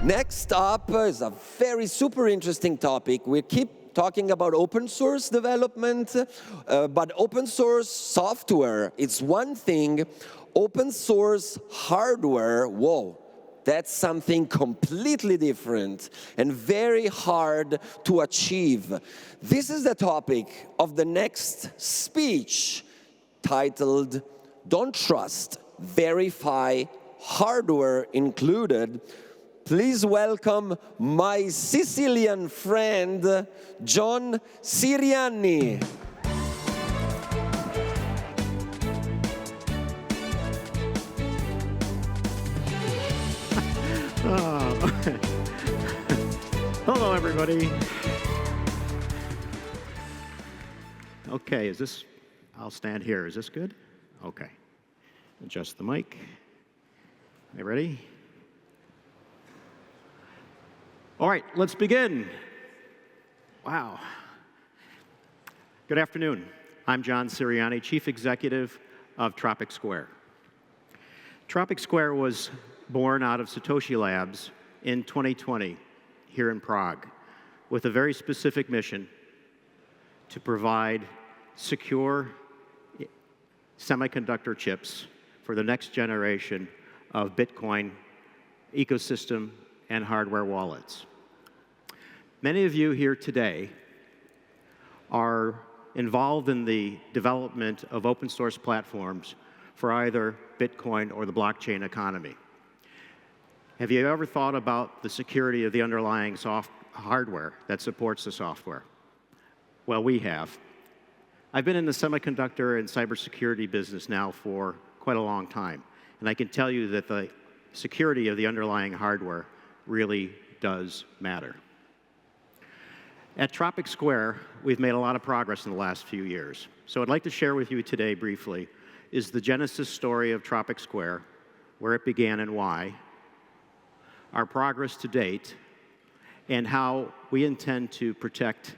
Next up is a very super interesting topic. We keep talking about open source development, but open source software, it's one thing. Open source hardware, whoa, that's something completely different and very hard to achieve. This is the topic of the next speech, titled, "Don't Trust, Verify, Hardware Included." Please welcome my Sicilian friend, John Sirianni. Hello, everybody. Okay, is this, I'll stand here. Is this good? Okay. Adjust the mic. Are you ready? All right, let's begin. Wow. Good afternoon. I'm John Sirianni, Chief Executive of Tropic Square. Tropic Square was born out of Satoshi Labs in 2020 here in Prague with a very specific mission to provide secure semiconductor chips for the next generation of Bitcoin ecosystem and hardware wallets. Many of you here today are involved in the development of open source platforms for either Bitcoin or the blockchain economy. Have you ever thought about the security of the underlying hardware that supports the software? Well, we have. I've been in the semiconductor and cybersecurity business now for quite a long time, and I can tell you that the security of the underlying hardware really does matter. At Tropic Square, we've made a lot of progress in the last few years. So I'd like to share with you today briefly is the genesis story of Tropic Square, where it began and why, our progress to date, and how we intend to protect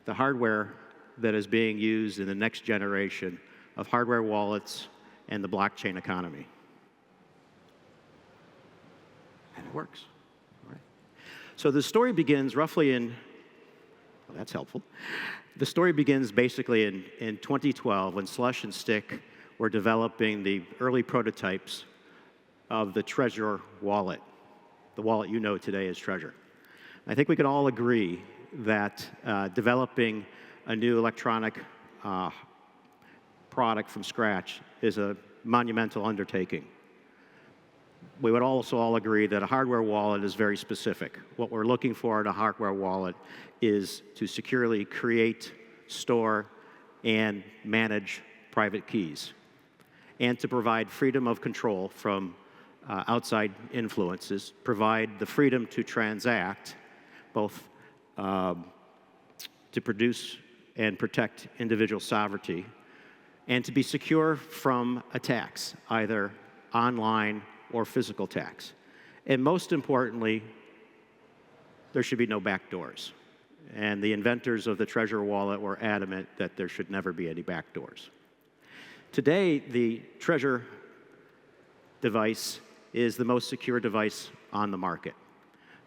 the hardware that is being used in the next generation of hardware wallets and the blockchain economy. And it works. All right. So the story begins roughly in, well, that's helpful. The story begins basically in 2012 when Slush and Stick were developing the early prototypes of the Trezor wallet, the wallet you know today as Trezor. I think we can all agree that developing a new electronic product from scratch is a monumental undertaking. We would also all agree that a hardware wallet is very specific. What we're looking for in a hardware wallet is to securely create, store, and manage private keys, and to provide freedom of control from outside influences, provide the freedom to transact, both to produce and protect individual sovereignty, and to be secure from attacks, either online or physical attacks. And most importantly, there should be no backdoors. And the inventors of the Trezor wallet were adamant that there should never be any backdoors. Today, the Trezor device is the most secure device on the market.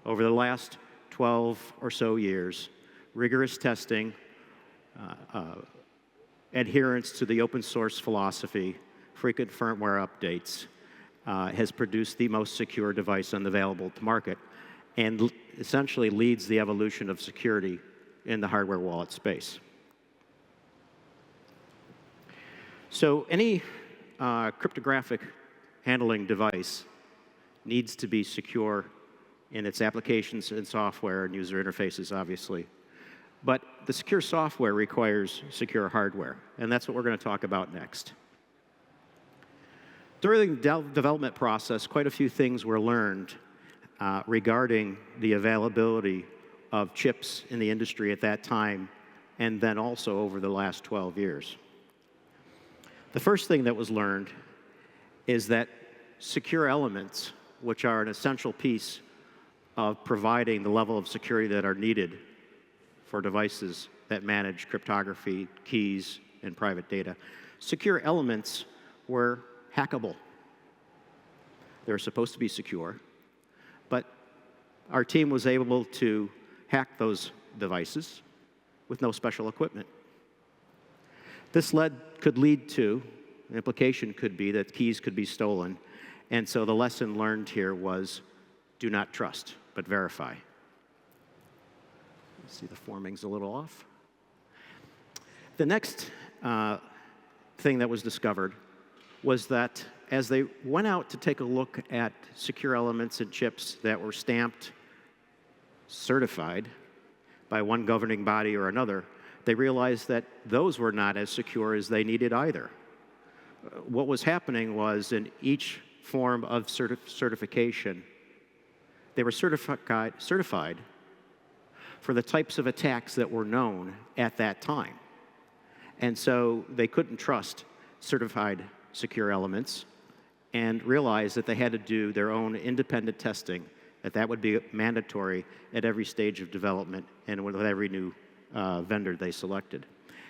Over the last 12 or so years, rigorous testing, adherence to the open source philosophy, frequent firmware updates, has produced the most secure device available to market, and essentially leads the evolution of security in the hardware wallet space. So any cryptographic handling device needs to be secure in its applications and software and user interfaces, obviously. But the secure software requires secure hardware, and that's what we're going to talk about next. During the development process, quite a few things were learned regarding the availability of chips in the industry at that time, and then also over the last 12 years. The first thing that was learned is that secure elements, which are an essential piece of providing the level of security that are needed for devices that manage cryptography, keys, and private data, secure elements were hackable. They were supposed to be secure, but our team was able to hack those devices with no special equipment. This could lead to, the implication could be that keys could be stolen. And so the lesson learned here was do not trust, but verify. See, the forming's a little off. The next thing that was discovered was that as they went out to take a look at secure elements and chips that were stamped, certified by one governing body or another, they realized that those were not as secure as they needed either. What was happening was in each form of certification, they were certified for the types of attacks that were known at that time. And so they couldn't trust certified secure elements and realized that they had to do their own independent testing, that would be mandatory at every stage of development and with every new vendor they selected.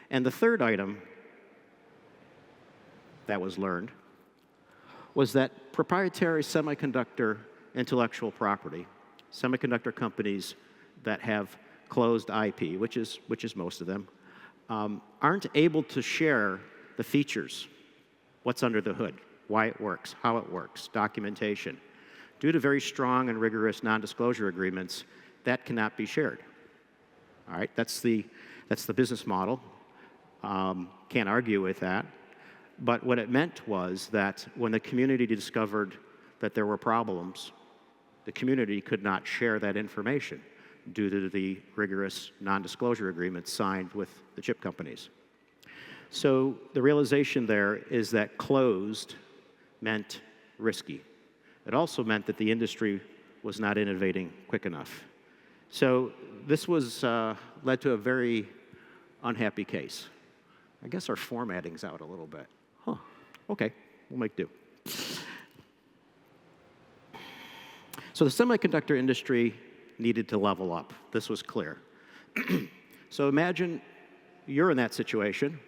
And the third item that was learned was that proprietary semiconductor intellectual property, semiconductor companies that have closed IP, which is most of them, aren't able to share the features, what's under the hood, why it works, how it works, documentation. Due to very strong and rigorous non-disclosure agreements, that cannot be shared. All right, that's the business model. Can't argue with that. But what it meant was that when the community discovered that there were problems, the community could not share that information due to the rigorous non-disclosure agreements signed with the chip companies. So the realization there is that closed meant risky. It also meant that the industry was not innovating quick enough. So this was led to a very unhappy case. I guess our formatting's out a little bit. Huh, okay, we'll make do. So the semiconductor industry needed to level up. This was clear. So imagine you're in that situation.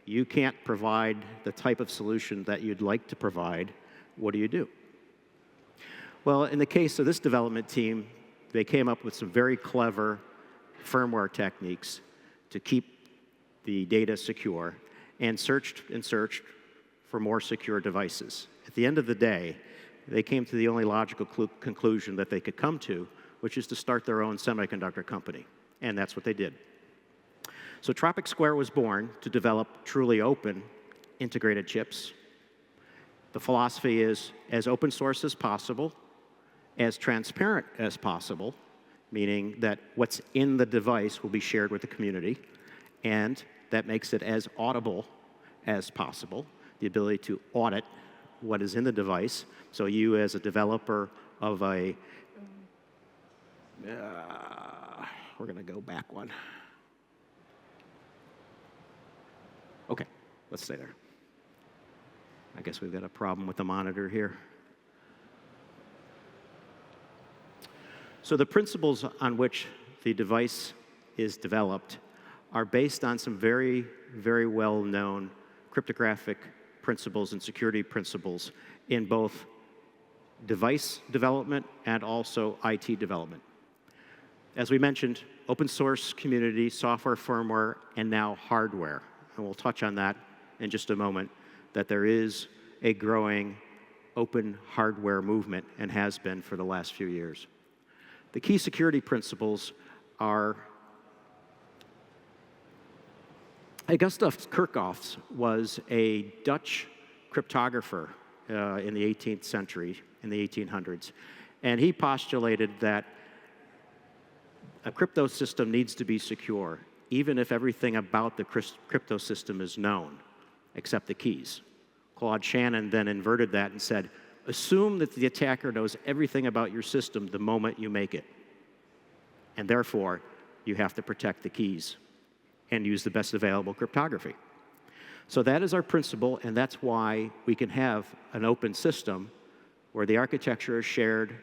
You can't provide the type of solution that you'd like to provide. What do you do? Well, in the case of this development team, they came up with some very clever firmware techniques to keep the data secure and searched for more secure devices. At the end of the day, they came to the only logical conclusion that they could come to, which is to start their own semiconductor company. And that's what they did. So Tropic Square was born to develop truly open integrated chips. The philosophy is as open source as possible, as transparent as possible, meaning that what's in the device will be shared with the community, and that makes it as audible as possible, the ability to audit what is in the device. So you as a developer of a, we're going to go back one. Okay, let's stay there. I guess we've got a problem with the monitor here. So the principles on which the device is developed are based on some very, very well-known cryptographic principles and security principles in both device development and also IT development. As we mentioned, open source community, software, firmware, and now hardware. And we'll touch on that in just a moment, that there is a growing open hardware movement and has been for the last few years. The key security principles are, Gustav Kirchhoff was a Dutch cryptographer in the 18th century, in the 1800s, and he postulated that a crypto system needs to be secure, even if everything about the crypto system is known, except the keys. Claude Shannon then inverted that and said, assume that the attacker knows everything about your system the moment you make it. And therefore, you have to protect the keys and use the best available cryptography. So that is our principle, and that's why we can have an open system where the architecture is shared,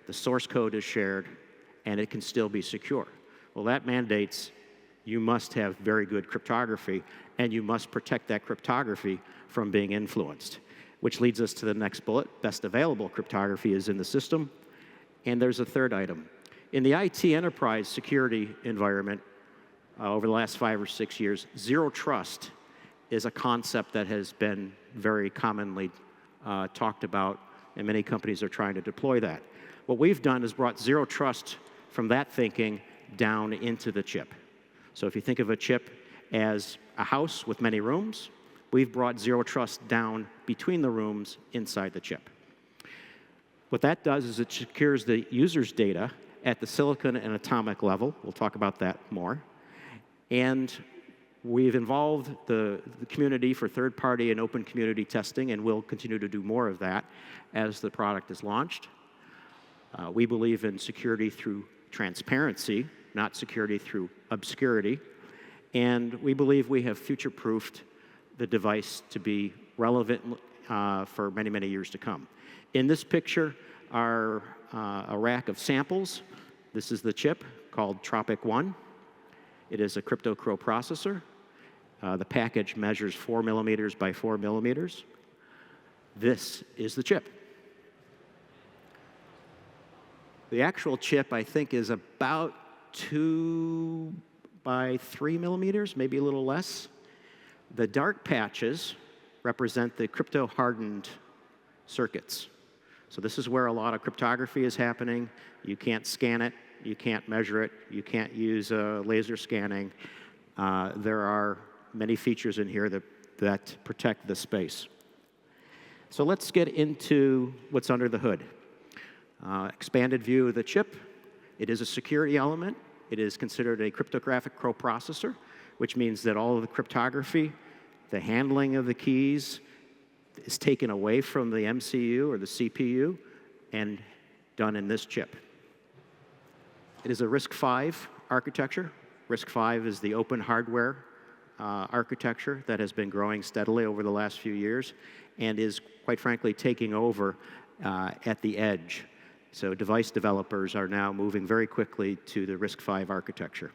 the source code is shared, and it can still be secure. Well, that mandates you must have very good cryptography, and you must protect that cryptography from being influenced, which leads us to the next bullet. Best available cryptography is in the system. And there's a third item. In the IT enterprise security environment, over the last 5 or 6 years, zero trust is a concept that has been very commonly talked about, and many companies are trying to deploy that. What we've done is brought zero trust from that thinking down into the chip. So if you think of a chip as a house with many rooms, we've brought zero trust down between the rooms inside the chip. What that does is it secures the user's data at the silicon and atomic level. We'll talk about that more. And we've involved the community for third-party and open community testing, and we'll continue to do more of that as the product is launched. We believe in security through transparency, not security through obscurity. And we believe we have future-proofed the device to be relevant for many, many years to come. In this picture are a rack of samples. This is the chip called Tropic 1. It is a crypto-crow processor. The package measures 4 millimeters by 4 millimeters. This is the chip. The actual chip, I think, is about 2 by 3 millimeters, maybe a little less. The dark patches represent the crypto-hardened circuits. So this is where a lot of cryptography is happening. You can't scan it. You can't measure it. You can't use laser scanning. There are many features in here that protect the space. So let's get into what's under the hood. Expanded view of the chip. It is a security element. It is considered a cryptographic coprocessor, which means that all of the cryptography, the handling of the keys, is taken away from the MCU or the CPU and done in this chip. It is a RISC-V architecture. RISC-V is the open hardware architecture that has been growing steadily over the last few years and is, quite frankly, taking over at the edge. So device developers are now moving very quickly to the RISC-V architecture.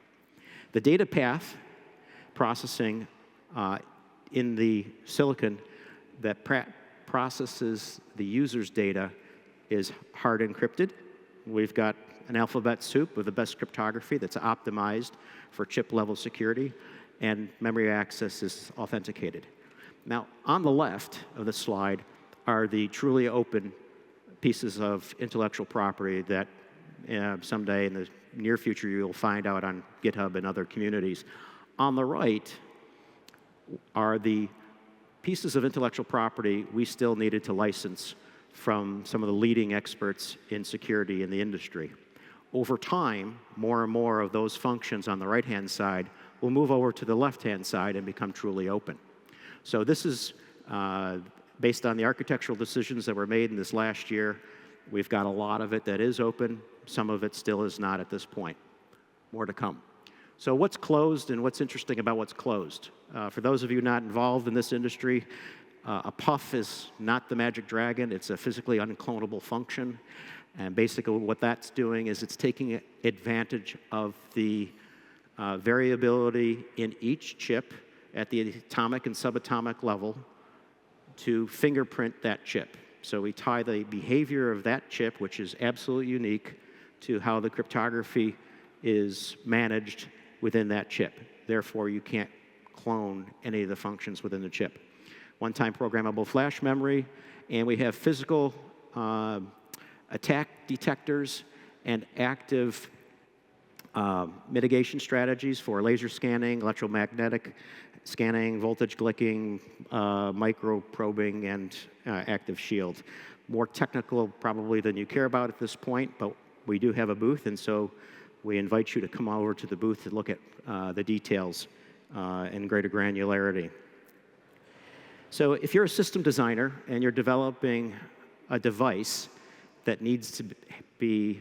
The data path processing in the silicon that processes the user's data is hard encrypted. We've got an alphabet soup with the best cryptography that's optimized for chip-level security, and memory access is authenticated. Now, on the left of the slide are the truly open pieces of intellectual property that someday in the near future you'll find out on GitHub and other communities. On the right are the pieces of intellectual property we still needed to license from some of the leading experts in security in the industry. Over time, more and more of those functions on the right-hand side will move over to the left-hand side and become truly open. So this is based on the architectural decisions that were made in this last year. We've got a lot of it that is open. Some of it still is not at this point. More to come. So what's closed and what's interesting about what's closed? For those of you not involved in this industry, a puff is not the magic dragon. It's a physically unclonable function. And basically what that's doing is it's taking advantage of the variability in each chip at the atomic and subatomic level to fingerprint that chip. So we tie the behavior of that chip, which is absolutely unique, to how the cryptography is managed within that chip. Therefore, you can't clone any of the functions within the chip. One-time programmable flash memory, and we have physical attack detectors and active mitigation strategies for laser scanning, electromagnetic scanning, voltage glicking, micro probing, and active shield. More technical probably than you care about at this point, but we do have a booth, and so we invite you to come over to the booth to look at the details in greater granularity. So if you're a system designer and you're developing a device that needs to be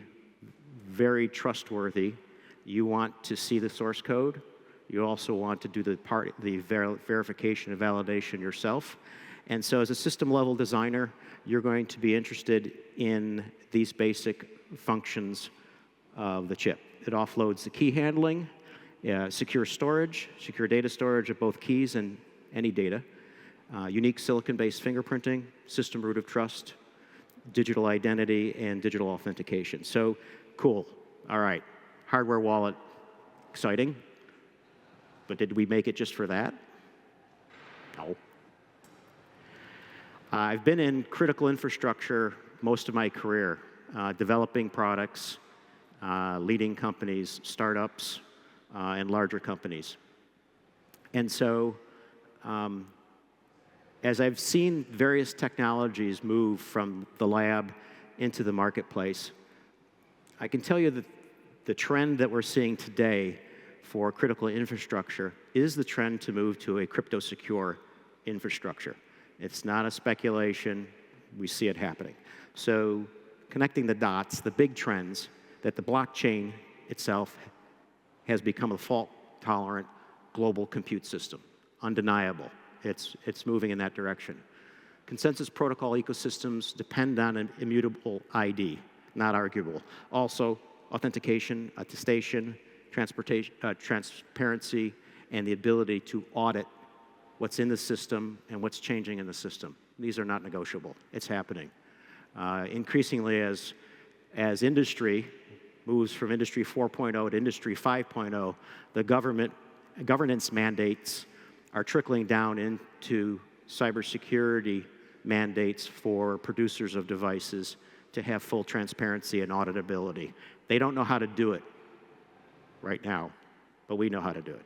very trustworthy, you want to see the source code. You also want to do the verification and validation yourself. And so as a system-level designer, you're going to be interested in these basic functions of the chip. It offloads the key handling, secure storage, secure data storage of both keys and any data, unique silicon-based fingerprinting, system root of trust, digital identity, and digital authentication. So cool. All right, hardware wallet, exciting. But did we make it just for that? No. I've been in critical infrastructure most of my career, developing products, leading companies, startups, and larger companies. And so, as I've seen various technologies move from the lab into the marketplace, I can tell you that the trend that we're seeing today for critical infrastructure is the trend to move to a crypto-secure infrastructure. It's not a speculation. We see it happening. So connecting the dots, the big trends, that the blockchain itself has become a fault-tolerant global compute system. Undeniable. It's moving in that direction. Consensus protocol ecosystems depend on an immutable ID, not arguable. Also, authentication, attestation, transparency, and the ability to audit what's in the system and what's changing in the system. These are not negotiable. It's happening. Increasingly, as industry moves from Industry 4.0 to Industry 5.0, the governance mandates are trickling down into cybersecurity mandates for producers of devices to have full transparency and auditability. They don't know how to do it right now, but we know how to do it.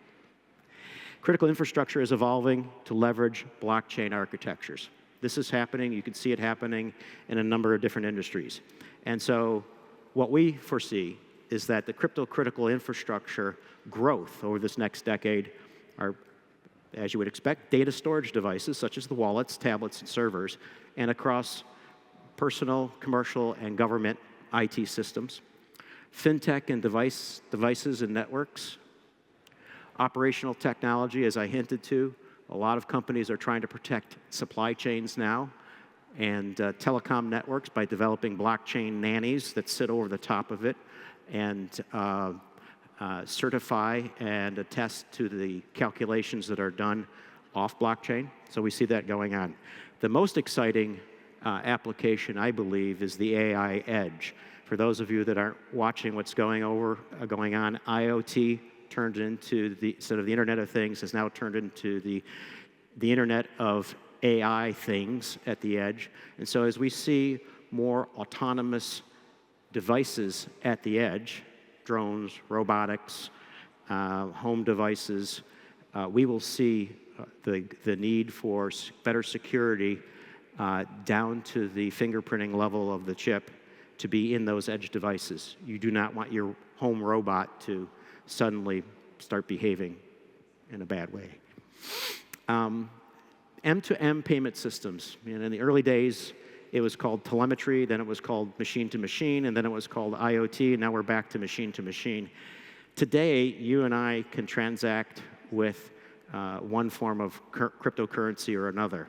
Critical infrastructure is evolving to leverage blockchain architectures. This is happening. You can see it happening in a number of different industries. And so what we foresee is that the crypto-critical infrastructure growth over this next decade are, as you would expect, data storage devices such as the wallets, tablets, and servers, and across personal, commercial, and government IT systems, fintech and devices and networks, operational technology, as I hinted to. A lot of companies are trying to protect supply chains now, and telecom networks by developing blockchain nannies that sit over the top of it and certify and attest to the calculations that are done off blockchain. So we see that going on. The most exciting application, I believe, is the AI edge. For those of you that aren't watching what's going on, IoT turned into instead of the Internet of Things, has now turned into the Internet of AI things at the edge. And so as we see more autonomous devices at the edge, drones, robotics, home devices, we will see the need for better security down to the fingerprinting level of the chip to be in those edge devices. You do not want your home robot to suddenly start behaving in a bad way. M2M payment systems. In the early days, it was called telemetry, then it was called machine-to-machine, and then it was called IoT, and now we're back to machine-to-machine. Today, you and I can transact with one form of cryptocurrency or another.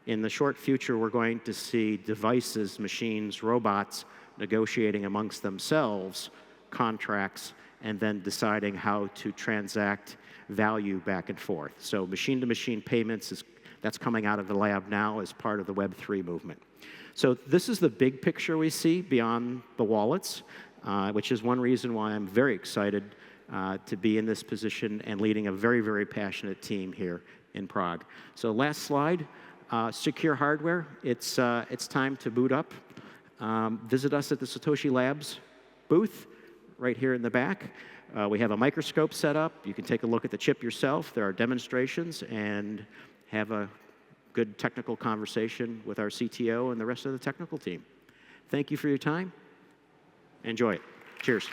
In the short future, we're going to see devices, machines, robots negotiating amongst themselves contracts and then deciding how to transact value back and forth. So machine-to-machine payments, that's coming out of the lab now as part of the Web3 movement. So this is the big picture we see beyond the wallets, which is one reason why I'm very excited to be in this position and leading a very, very passionate team here in Prague. So last slide, secure hardware. It's time to boot up. Visit us at the Satoshi Labs booth right here in the back. We have a microscope set up. You can take a look at the chip yourself. There are demonstrations, and have a good technical conversation with our CTO and the rest of the technical team. Thank you for your time. Enjoy it. Cheers.